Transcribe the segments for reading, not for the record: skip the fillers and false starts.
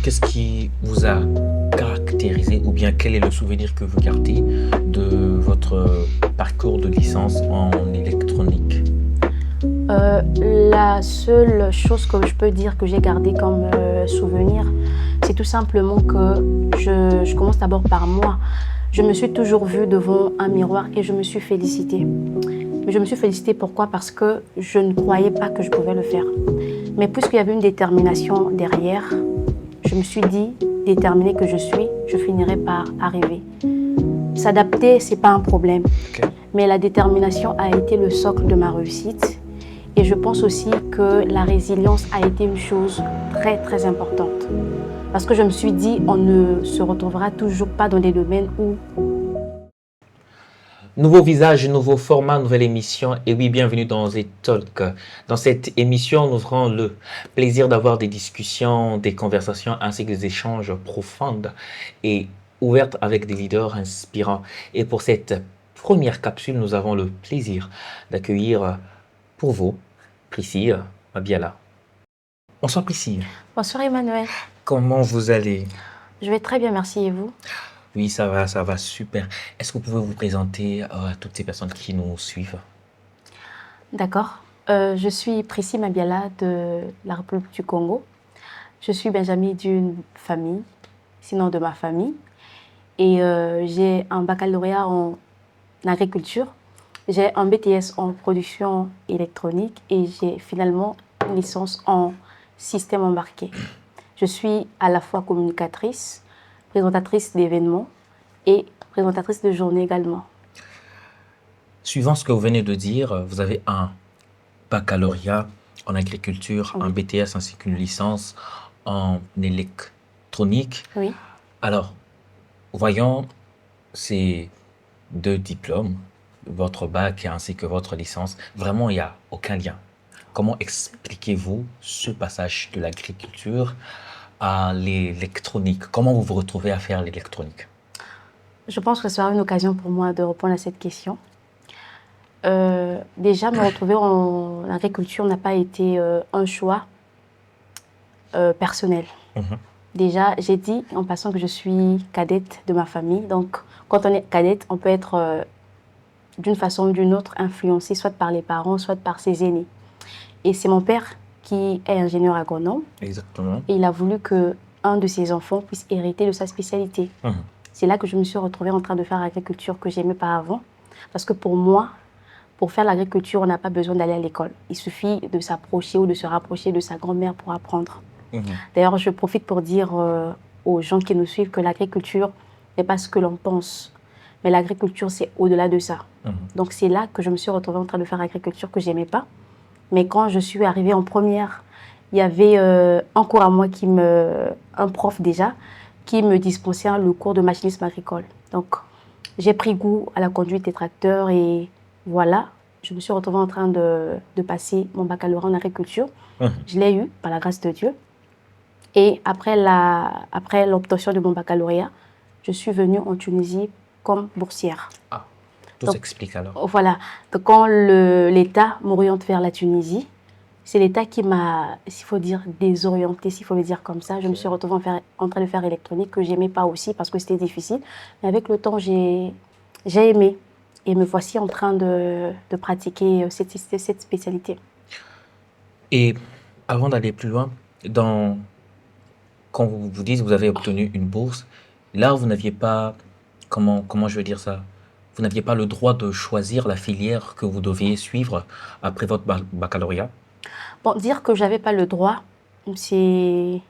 qu'est-ce qui vous a caractérisé ou bien quel est le souvenir que vous gardez de votre parcours de licence en électronique? La seule chose que je peux dire que j'ai gardé comme souvenir, c'est tout simplement que je commence d'abord par moi. Je me suis toujours vue devant un miroir et je me suis félicitée. Mais je me suis félicitée pourquoi? Parce que je ne croyais pas que je pouvais le faire. Mais puisqu'il y avait une détermination derrière, je me suis dit, déterminée que je suis, je finirai par arriver. S'adapter, c'est pas un problème. Ok. Mais la détermination a été le socle de ma réussite. Et je pense aussi que la résilience a été une chose très très importante. Parce que je me suis dit, on ne se retrouvera toujours pas dans des domaines où... Nouveau visage, nouveau format, nouvelle émission. Et oui, bienvenue dans Z-Talk. Dans cette émission, nous aurons le plaisir d'avoir des discussions, des conversations ainsi que des échanges profondes et ouvertes avec des leaders inspirants. Et pour cette première capsule, nous avons le plaisir d'accueillir pour vous Priscille Mabiala. Bonsoir Priscille. Bonsoir Emmanuel. Comment vous allez? Je vais très bien, merci. Et vous? Oui, ça va super. Est-ce que vous pouvez vous présenter à toutes ces personnes qui nous suivent? D'accord. Je suis Priscille Mabiala de la République du Congo. Je suis Benjamin d'une famille, sinon de ma famille. Et j'ai un baccalauréat en agriculture. J'ai un BTS en production électronique et j'ai finalement une licence en système embarqué. Je suis à la fois communicatrice, présentatrice d'événements et présentatrice de journée également. Suivant ce que vous venez de dire, vous avez un baccalauréat en agriculture, un Oui. BTS ainsi qu'une licence en électronique. Oui. Alors, voyons ces deux diplômes, votre bac ainsi que votre licence. Vraiment, il n'y a aucun lien. Comment expliquez-vous ce passage de l'agriculture à l'électronique? Comment vous vous retrouvez à faire l'électronique? Je pense que ce sera une occasion pour moi de répondre à cette question. Déjà, me retrouver en agriculture n'a pas été un choix personnel. Déjà, j'ai dit en passant que je suis cadette de ma famille. Donc, quand on est cadette, on peut être d'une façon ou d'une autre influencé soit par les parents, soit par ses aînés. Et c'est mon père qui est ingénieur agronome. Exactement. Et il a voulu qu'un de ses enfants puisse hériter de sa spécialité. C'est là que je me suis retrouvée en train de faire l'agriculture que j'aimais pas avant. Parce que pour moi, pour faire l'agriculture, on n'a pas besoin d'aller à l'école. Il suffit de s'approcher ou de se rapprocher de sa grand-mère pour apprendre. D'ailleurs, je profite pour dire aux gens qui nous suivent que l'agriculture n'est pas ce que l'on pense. Mais l'agriculture, c'est au-delà de ça. Donc, c'est là que je me suis retrouvée en train de faire l'agriculture que je n'aimais pas. Mais quand je suis arrivée en première, il y avait un cours à moi, un prof déjà, qui me dispensait le cours de machinisme agricole. Donc, j'ai pris goût à la conduite des tracteurs et voilà, je me suis retrouvée en train de passer mon baccalauréat en agriculture. Je l'ai eu, par la grâce de Dieu. Et après l'obtention de mon baccalauréat, je suis venue en Tunisie comme boursière. Ah, tout s'explique alors. Voilà. Donc, quand l'État m'oriente vers la Tunisie, c'est l'État qui m'a, s'il faut dire, désorientée, s'il faut le dire comme ça. Je me suis retrouvée en train de faire électronique, que j'aimais pas aussi parce que c'était difficile. Mais avec le temps, j'ai aimé. Et me voici en train de pratiquer cette spécialité. Et avant d'aller plus loin, quand vous dites que vous avez obtenu une bourse, là, vous n'aviez pas, comment je veux dire ça? Vous n'aviez pas le droit de choisir la filière que vous deviez suivre après votre baccalauréat? Bon, dire que j'avais pas le droit, c'est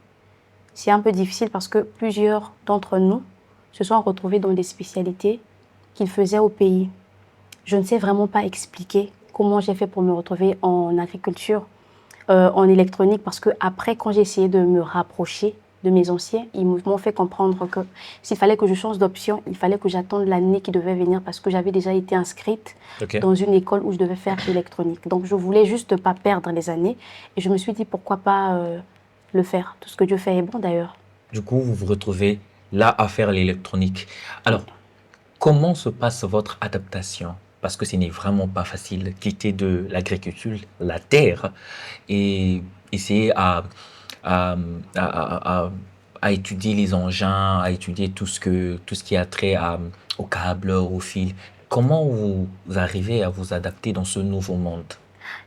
un peu difficile parce que plusieurs d'entre nous se sont retrouvés dans des spécialités qu'ils faisaient au pays. Je ne sais vraiment pas expliquer comment j'ai fait pour me retrouver en agriculture, en électronique, parce que après, quand j'ai essayé de me rapprocher de mes anciens, ils m'ont fait comprendre que s'il fallait que je change d'option, il fallait que j'attende l'année qui devait venir parce que j'avais déjà été inscrite dans une école où je devais faire l'électronique. Donc, je voulais juste pas perdre les années et je me suis dit pourquoi pas le faire. Tout ce que Dieu fait est bon d'ailleurs. Du coup, vous vous retrouvez là à faire l'électronique. Alors, comment se passe votre adaptation? Parce que ce n'est vraiment pas facile, quitter de l'agriculture, la terre, et essayer à à étudier les engins, à étudier tout ce qui a trait au câble, au fil. Comment vous arrivez à vous adapter dans ce nouveau monde?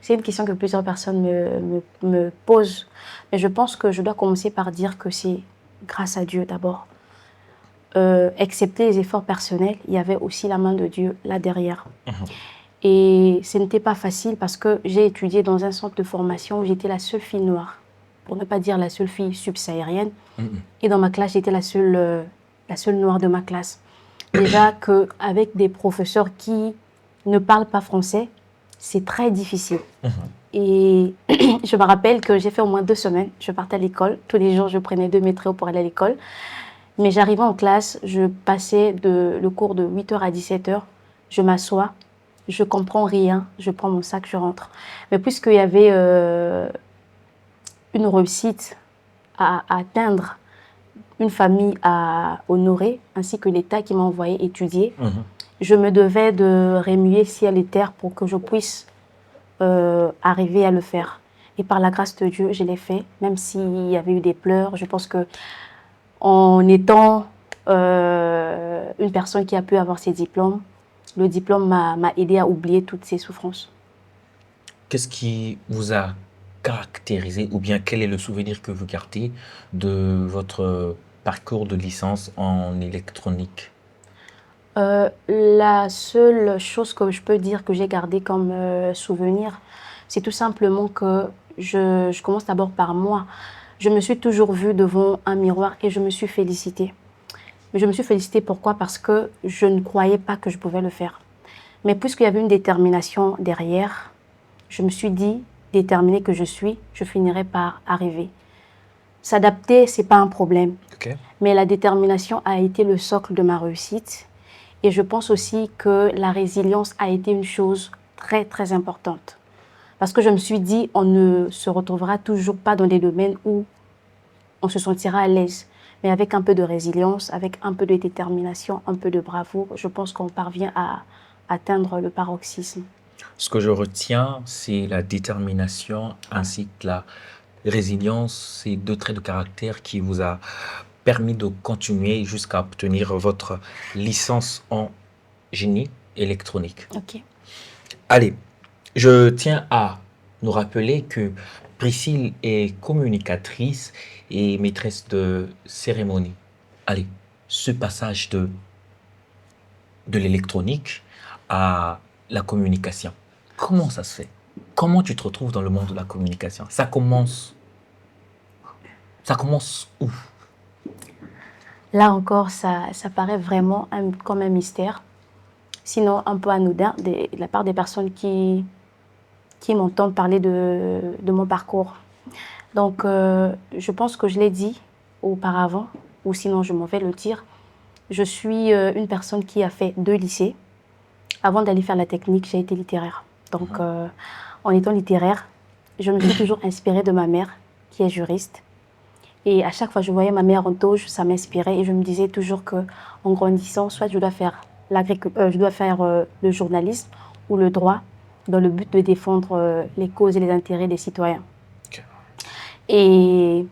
C'est une question que plusieurs personnes me posent. Mais je pense que je dois commencer par dire que c'est grâce à Dieu d'abord. Excepté les efforts personnels, il y avait aussi la main de Dieu là derrière. Et ce n'était pas facile parce que j'ai étudié dans un centre de formation où j'étais la seule fille noire, pour ne pas dire la seule fille subsaharienne. Et dans ma classe, j'étais la seule noire de ma classe. Déjà qu'avec des professeurs qui ne parlent pas français, c'est très difficile. Et je me rappelle que j'ai fait au moins 2 semaines. Je partais à l'école. Tous les jours, je prenais 2 métros pour aller à l'école. Mais j'arrivais en classe, je passais le cours de 8h à 17h. Je m'assois, je comprends rien, je prends mon sac, je rentre. Mais puisqu'il y avait une réussite à atteindre, une famille à honorer, ainsi que l'État qui m'a envoyé étudier, je me devais de remuer ciel et terre pour que je puisse arriver à le faire. Et par la grâce de Dieu, je l'ai fait, même s'il y avait eu des pleurs. Je pense que en étant une personne qui a pu avoir ses diplômes, le diplôme m'a aidé à oublier toutes ces souffrances. Qu'est-ce qui vous a caractérisé, ou bien quel est le souvenir que vous gardez de votre parcours de licence en électronique? La seule chose que je peux dire que j'ai gardée comme souvenir, c'est tout simplement que je commence d'abord par moi. Je me suis toujours vue devant un miroir et je me suis félicitée. Mais je me suis félicitée pourquoi? Parce que je ne croyais pas que je pouvais le faire. Mais puisqu'il y avait une détermination derrière, je me suis dit, déterminée que je suis, je finirai par arriver. S'adapter, ce n'est pas un problème. Okay. Mais la détermination a été le socle de ma réussite. Et je pense aussi que la résilience a été une chose très, très importante. Parce que je me suis dit, on ne se retrouvera toujours pas dans des domaines où on se sentira à l'aise. Mais avec un peu de résilience, avec un peu de détermination, un peu de bravoure, je pense qu'on parvient à atteindre le paroxysme. Ce que je retiens, c'est la détermination ainsi que la résilience. C'est 2 traits de caractère qui vous a permis de continuer jusqu'à obtenir votre licence en génie électronique. Ok. Allez, je tiens à nous rappeler que Priscille est communicatrice et maîtresse de cérémonie. Allez, ce passage de l'électronique à la communication, comment ça se fait? Comment tu te retrouves dans le monde de la communication? Ça commence où? Là encore, ça paraît vraiment comme un mystère, sinon un peu anodin de la part des personnes qui m'entendent parler de mon parcours. Donc, je pense que je l'ai dit auparavant, ou sinon je m'en vais le dire. Je suis une personne qui a fait 2 lycées. Avant d'aller faire la technique, j'ai été littéraire. Donc, en étant littéraire, je me suis toujours inspirée de ma mère, qui est juriste. Et à chaque fois que je voyais ma mère en tauge, ça m'inspirait. Et je me disais toujours qu'en grandissant, soit je dois faire le journalisme ou le droit, dans le but de défendre les causes et les intérêts des citoyens. Okay. Et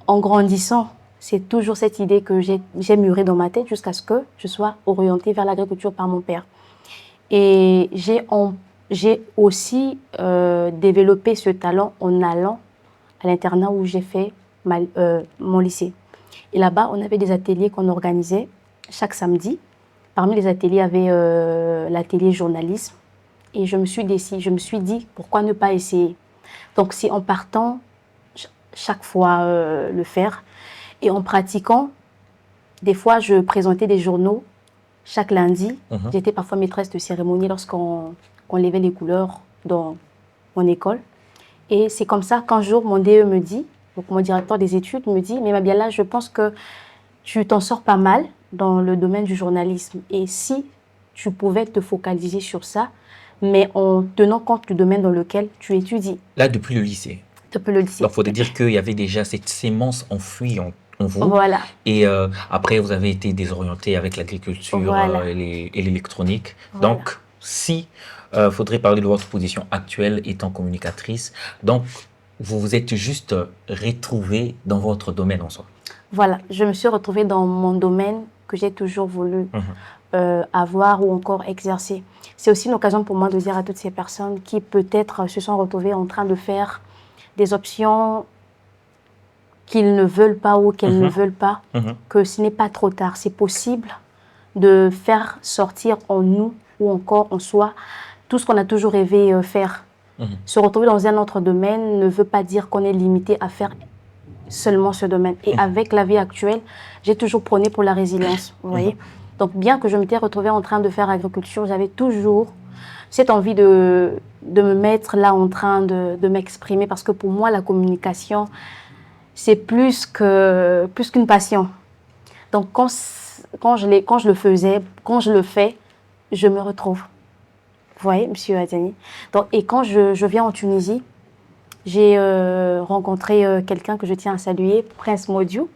en grandissant, c'est toujours cette idée que j'ai mûrie dans ma tête jusqu'à ce que je sois orientée vers l'agriculture par mon père. Et j'ai aussi développé ce talent en allant à l'internat où j'ai fait mon lycée. Et là-bas, on avait des ateliers qu'on organisait chaque samedi. Parmi les ateliers, il y avait l'atelier journalisme. Et je me suis dit, pourquoi ne pas essayer? Donc, c'est en partant chaque fois le faire. Et en pratiquant, des fois, je présentais des journaux chaque lundi. J'étais parfois maîtresse de cérémonie lorsqu'on levait les couleurs dans mon école. Et c'est comme ça qu'un jour, mon DE me dit, donc mon directeur des études me dit, mais Mabiala, je pense que tu t'en sors pas mal dans le domaine du journalisme. Et si tu pouvais te focaliser sur ça, mais en tenant compte du domaine dans lequel tu étudies. Là, depuis le lycée. Depuis le lycée. Donc, il faudrait dire qu'il y avait déjà cette sémence enfouie en vous. Voilà. Et après, vous avez été désorienté avec l'agriculture Voilà. et l'électronique. Voilà. Donc, si faudrait parler de votre position actuelle étant communicatrice, donc vous vous êtes juste retrouvé dans votre domaine en soi? Voilà, je me suis retrouvée dans mon domaine que j'ai toujours voulu avoir ou encore exercer. C'est aussi une occasion pour moi de dire à toutes ces personnes qui peut-être se sont retrouvées en train de faire des options qu'ils ne veulent pas ou qu'elles ne veulent pas, que ce n'est pas trop tard. C'est possible de faire sortir en nous ou encore en soi tout ce qu'on a toujours rêvé faire. Se retrouver dans un autre domaine ne veut pas dire qu'on est limité à faire seulement ce domaine. Et avec la vie actuelle, j'ai toujours prôné pour la résilience, vous voyez. Donc, bien que je m'étais retrouvée en train de faire agriculture, j'avais toujours cette envie de me mettre là en train de m'exprimer parce que pour moi, la communication, c'est plus qu'une passion. Donc, quand je le faisais, quand je le fais, je me retrouve. Vous voyez, monsieur Adjani. Donc, et quand je viens en Tunisie, j'ai rencontré quelqu'un que je tiens à saluer, Prince Modiou.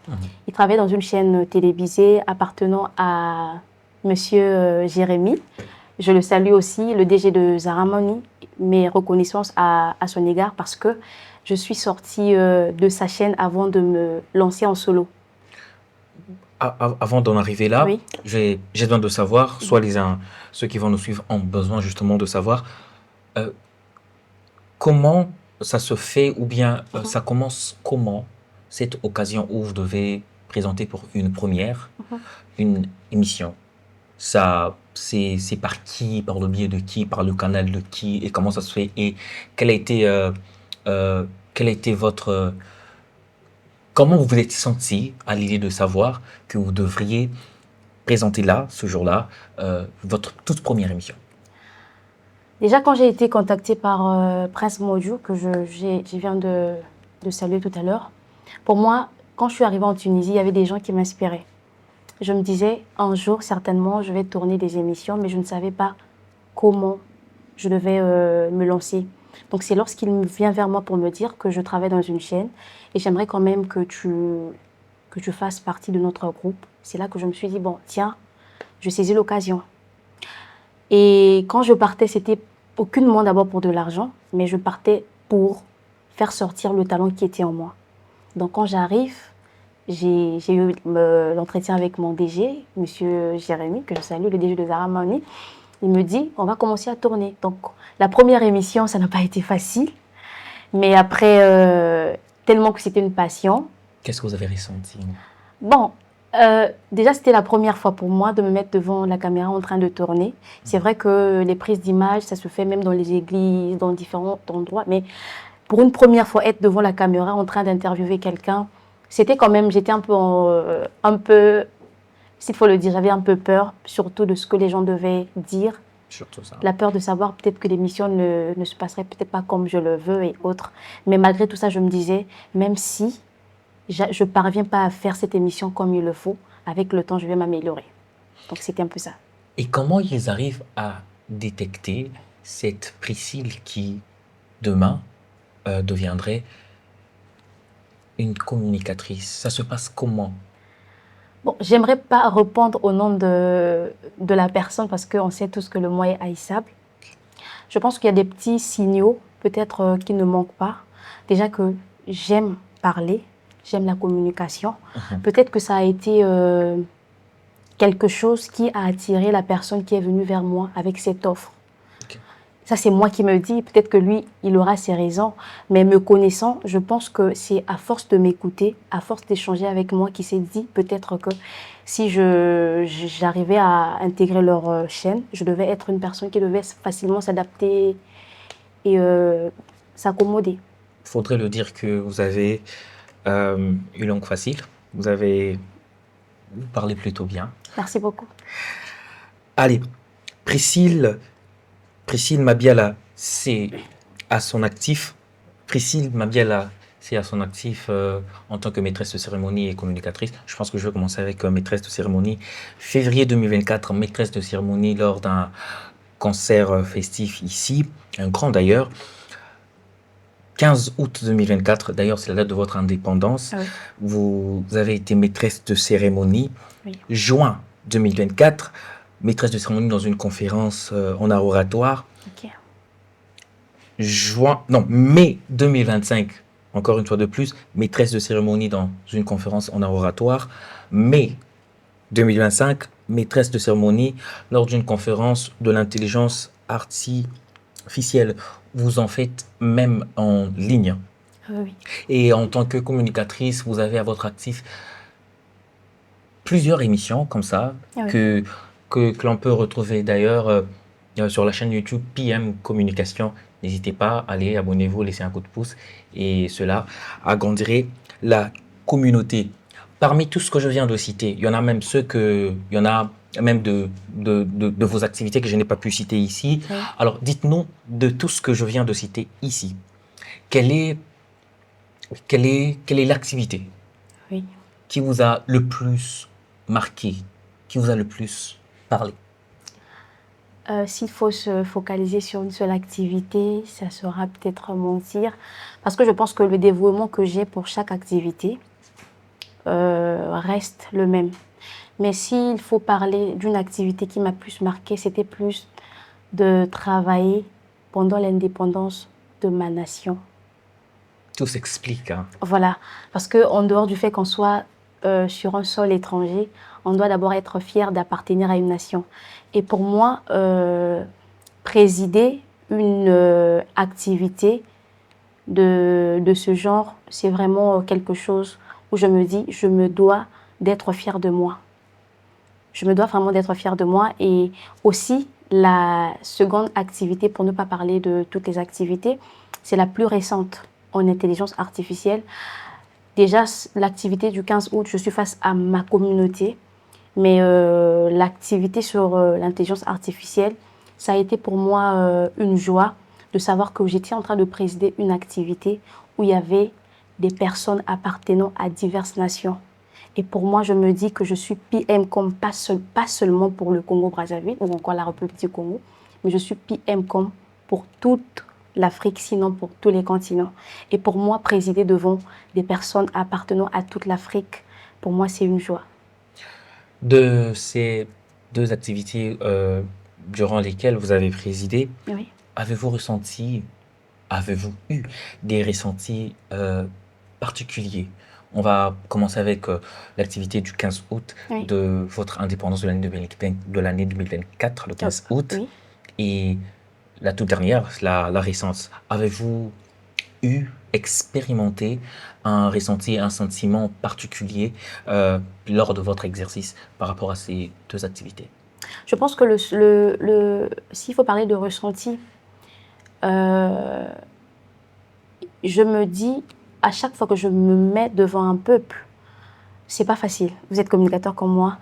Il travaille dans une chaîne télévisée appartenant à monsieur Jérémy. Je le salue aussi, le DG de Zara Money. Mes reconnaissances à son égard parce que je suis sortie de sa chaîne avant de me lancer en solo. Avant d'en arriver là, Oui. j'ai besoin de savoir, soit ceux qui vont nous suivre ont besoin justement de savoir comment ça se fait ou bien ça commence comment cette occasion où vous devez présenter pour une première une émission. Ça, c'est par qui, par le biais de qui, par le canal de qui et comment ça se fait et quel a été votre... Comment vous vous êtes senti à l'idée de savoir que vous devriez présenter là, ce jour-là, votre toute première émission? Déjà, quand j'ai été contactée par Prince Modiou, que je viens de saluer tout à l'heure, pour moi, quand je suis arrivée en Tunisie, il y avait des gens qui m'inspiraient. Je me disais, un jour, certainement, je vais tourner des émissions, mais je ne savais pas comment je devais me lancer. Donc, c'est lorsqu'il vient vers moi pour me dire que je travaille dans une chaîne et j'aimerais quand même que tu fasses partie de notre groupe. C'est là que je me suis dit, bon, tiens, je saisis l'occasion. Et quand je partais, c'était aucunement d'abord pour de l'argent, mais je partais pour faire sortir le talent qui était en moi. Donc, quand j'arrive, j'ai eu l'entretien avec mon DG, monsieur Jérémy, que je salue, le DG de Zara Money. Il me dit, on va commencer à tourner. Donc, la première émission, ça n'a pas été facile. Mais après, tellement que c'était une passion. Qu'est-ce que vous avez ressenti? Bon, déjà, c'était la première fois pour moi de me mettre devant la caméra en train de tourner. C'est vrai que les prises d'images, ça se fait même dans les églises, dans différents endroits. Mais pour une première fois, être devant la caméra en train d'interviewer quelqu'un, c'était quand même, j'étais un peu, s'il faut le dire, j'avais un peu peur, surtout de ce que les gens devaient dire. Surtout ça. La peur de savoir peut-être que l'émission ne se passerait peut-être pas comme je le veux et autres. Mais malgré tout ça, je me disais, même si je ne parviens pas à faire cette émission comme il le faut, avec le temps, je vais m'améliorer. Donc, c'était un peu ça. Et comment ils arrivent à détecter cette Priscille qui, demain, deviendrait une communicatrice? Ça se passe comment? Bon, j'aimerais pas répondre au nom de la personne parce qu'on sait tous que le mot est haïssable. Je pense qu'il y a des petits signaux, peut-être qui ne manquent pas. Déjà que j'aime parler, j'aime la communication. Peut-être que ça a été quelque chose qui a attiré la personne qui est venue vers moi avec cette offre. Ça, c'est moi qui me dis. Peut-être que lui, il aura ses raisons. Mais me connaissant, je pense que c'est à force de m'écouter, à force d'échanger avec moi, qu'il s'est dit peut-être que si j'arrivais à intégrer leur chaîne, je devais être une personne qui devait facilement s'adapter et s'accommoder. Il faudrait le dire que vous avez une langue facile. Vous parlez plutôt bien. Merci beaucoup. Allez, Priscille Mabiala, c'est à son actif. Priscille Mabiala, c'est à son actif en tant que maîtresse de cérémonie et communicatrice. Je pense que je vais commencer avec maîtresse de cérémonie. Février 2024, maîtresse de cérémonie lors d'un concert festif ici, un grand d'ailleurs. 15 août 2024, d'ailleurs c'est la date de votre indépendance. Oui. Vous avez été maîtresse de cérémonie. Oui. Juin 2024, maîtresse de cérémonie dans une conférence en art oratoire. Okay. Mai 2025, encore une fois de plus, maîtresse de cérémonie dans une conférence en art oratoire. Mai 2025, maîtresse de cérémonie lors d'une conférence de l'intelligence artificielle. Vous en faites même en ligne. Oui. Et en tant que communicatrice, vous avez à votre actif plusieurs émissions comme ça Oui. que l'on peut retrouver d'ailleurs sur la chaîne YouTube PM Communication. N'hésitez pas, allez, abonnez-vous, laissez un coup de pouce et cela agrandirait la communauté. Parmi tout ce que je viens de citer, il y en a même de vos activités que je n'ai pas pu citer ici. Oui. Alors, dites-nous de tout ce que je viens de citer ici. Quelle est l'activité Oui. qui vous a le plus marqué, qui vous a le plus parlé? S'il faut se focaliser sur une seule activité, ça sera peut-être mentir. Parce que je pense que le dévouement que j'ai pour chaque activité reste le même. Mais s'il faut parler d'une activité qui m'a plus marqué, c'était plus de travailler pendant l'indépendance de ma nation. Tout s'explique, hein. Voilà, parce qu'en dehors du fait qu'on soit sur un sol étranger, on doit d'abord être fier d'appartenir à une nation. Et pour moi, présider une activité de ce genre, c'est vraiment quelque chose où je me dis, je me dois d'être fière de moi. Je me dois vraiment d'être fière de moi. Et aussi, la seconde activité, pour ne pas parler de toutes les activités, c'est la plus récente en intelligence artificielle. Déjà, l'activité du 15 août, je suis face à ma communauté. Mais l'activité sur l'intelligence artificielle, ça a été pour moi une joie de savoir que j'étais en train de présider une activité où il y avait des personnes appartenant à diverses nations. Et pour moi, je me dis que je suis PMCOM, pas seulement pour le Congo-Brazzaville ou encore la République du Congo, mais je suis PMCOM pour toute l'Afrique, sinon pour tous les continents. Et pour moi, présider devant des personnes appartenant à toute l'Afrique, pour moi, c'est une joie. De ces deux activités durant lesquelles vous avez présidé, Oui. avez-vous eu des ressentis particuliers? On va commencer avec l'activité du 15 août Oui. de votre indépendance de l'année 2024, le 15 août. Oui. Et la toute dernière, la récente. Avez-vous expérimenté un ressenti, un sentiment particulier lors de votre exercice par rapport à ces deux activités? Je pense que s'il faut parler de ressenti, je me dis, à chaque fois que je me mets devant un peuple, c'est pas facile. Vous êtes communicateur comme moi.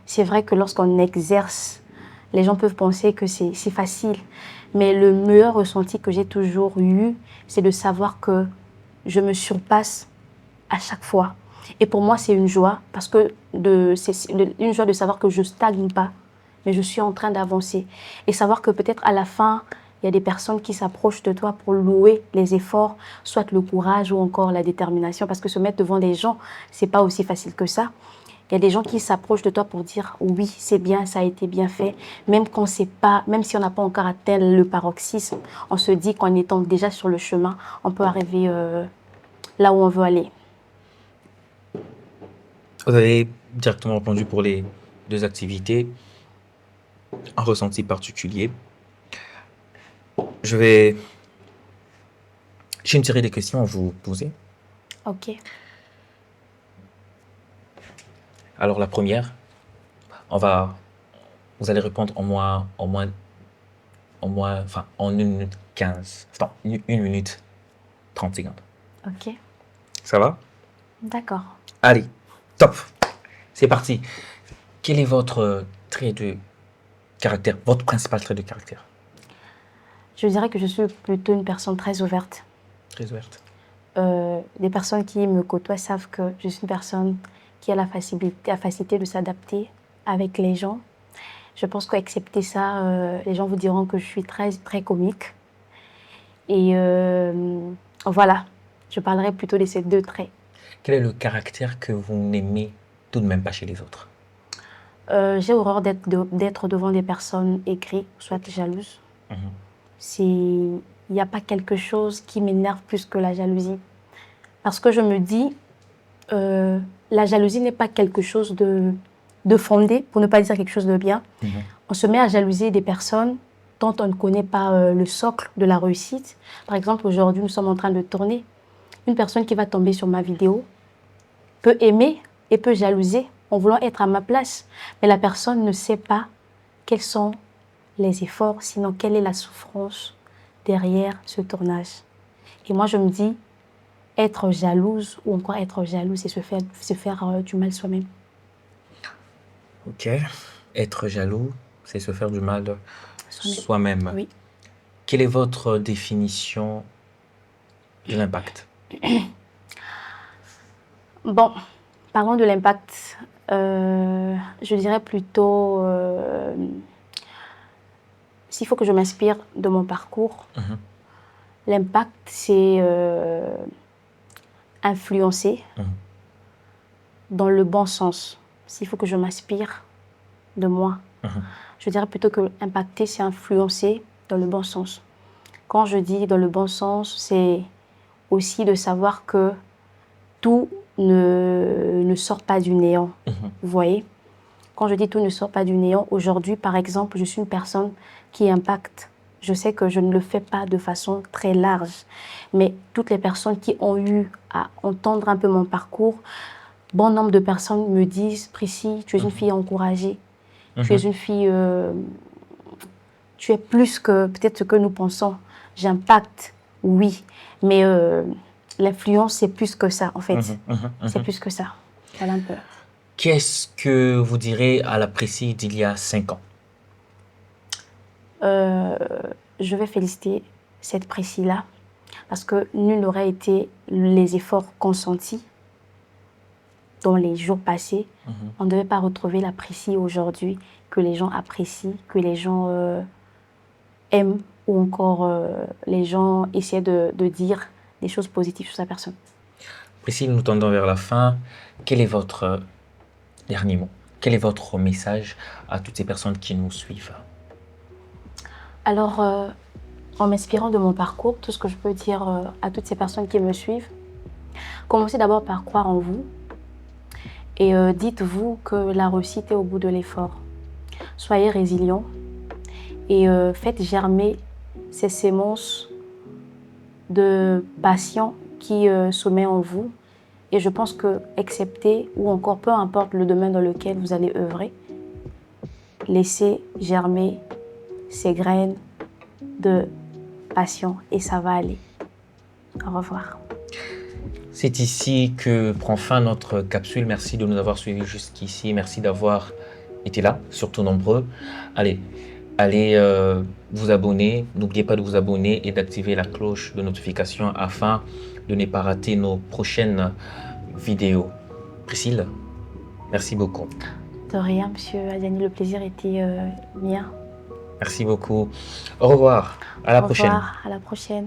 C'est vrai que lorsqu'on exerce, les gens peuvent penser que c'est facile. Mais le meilleur ressenti que j'ai toujours eu, c'est de savoir que je me surpasse à chaque fois. Et pour moi, c'est une joie, parce que c'est une joie de savoir que je ne stagne pas, mais je suis en train d'avancer. Et savoir que peut-être à la fin, il y a des personnes qui s'approchent de toi pour louer les efforts, soit le courage ou encore la détermination, parce que se mettre devant les gens, c'est pas aussi facile que ça. Il y a des gens qui s'approchent de toi pour dire oui, c'est bien, ça a été bien fait, même quand c'est pas, même si on n'a pas encore atteint le paroxysme, on se dit qu'en étant déjà sur le chemin, on peut arriver là où on veut aller. Vous avez directement répondu pour les deux activités, un ressenti particulier. J'ai une série de questions à vous poser. Ok. Alors la première, vous allez répondre en 1 minute 15, enfin 1 minute 30 secondes. Ok. Ça va? D'accord. Allez, top. C'est parti. Quel est votre trait de caractère, votre principal trait de caractère? Je dirais que je suis plutôt une personne très ouverte. Très ouverte. Les personnes qui me côtoient savent que je suis une personne qui a la facilité de s'adapter avec les gens. Je pense qu'excepté ça, les gens vous diront que je suis très, très comique. Et voilà, je parlerai plutôt de ces deux traits. Quel est le caractère que vous n'aimez tout de même pas chez les autres? J'ai horreur d'être devant des personnes aigries, soit jalouses. Il n'y a pas quelque chose qui m'énerve plus que la jalousie. Parce que je me dis, la jalousie n'est pas quelque chose de fondé, pour ne pas dire quelque chose de bien. On se met à jalouser des personnes dont on ne connaît pas le socle de la réussite. Par exemple, aujourd'hui, nous sommes en train de tourner. Une personne qui va tomber sur ma vidéo peut aimer et peut jalouser en voulant être à ma place. Mais la personne ne sait pas quels sont les efforts, sinon quelle est la souffrance derrière ce tournage. Et moi, je me dis, être jalouse ou encore être jaloux, c'est se faire du mal soi-même. Ok. Être jaloux, c'est se faire du mal soi-même. Oui. Quelle est votre définition de l'impact? Bon, parlons de l'impact. Je dirais plutôt, s'il faut que je m'inspire de mon parcours, l'impact, c'est influencer dans le bon sens. S'il faut que je m'inspire de moi, je dirais plutôt que impacter, c'est influencer dans le bon sens. Quand je dis dans le bon sens, c'est aussi de savoir que tout ne sort pas du néant. Vous voyez? Quand je dis tout ne sort pas du néant, aujourd'hui, par exemple, je suis une personne qui impacte. Je sais que je ne le fais pas de façon très large, mais toutes les personnes qui ont eu à entendre un peu mon parcours, bon nombre de personnes me disent, Prissy, tu es une fille encouragée, tu es une fille, tu es plus que peut-être ce que nous pensons. J'impacte, oui, mais l'influence, c'est plus que ça, en fait. C'est plus que ça. Voilà un peu. Qu'est-ce que vous direz à la Prissy d'il y a 5 ans? Je vais féliciter cette Prissy-là parce que nul n'aurait été les efforts consentis dans les jours passés. On ne devait pas retrouver la Prissy aujourd'hui, que les gens apprécient, que les gens aiment ou encore les gens essaient de dire des choses positives sur sa personne. Prissy, nous tendons vers la fin. Quel est votre dernier mot? Quel est votre message à toutes ces personnes qui nous suivent? Alors, en m'inspirant de mon parcours, tout ce que je peux dire à toutes ces personnes qui me suivent, commencez d'abord par croire en vous et dites-vous que la réussite est au bout de l'effort. Soyez résilients et faites germer ces sémences de passion qui sommeillent en vous. Et je pense que, excepté ou encore peu importe le domaine dans lequel vous allez œuvrer, laissez germer ces graines de passion et ça va aller. Au revoir. C'est ici que prend fin notre capsule. Merci de nous avoir suivis jusqu'ici. Merci d'avoir été là, surtout nombreux. Allez vous abonner. N'oubliez pas de vous abonner et d'activer la cloche de notification afin de ne pas rater nos prochaines vidéos. Priscille, merci beaucoup. De rien, monsieur Adjani, le plaisir était mien. Merci beaucoup. Au revoir. À la prochaine. Au revoir, à la prochaine.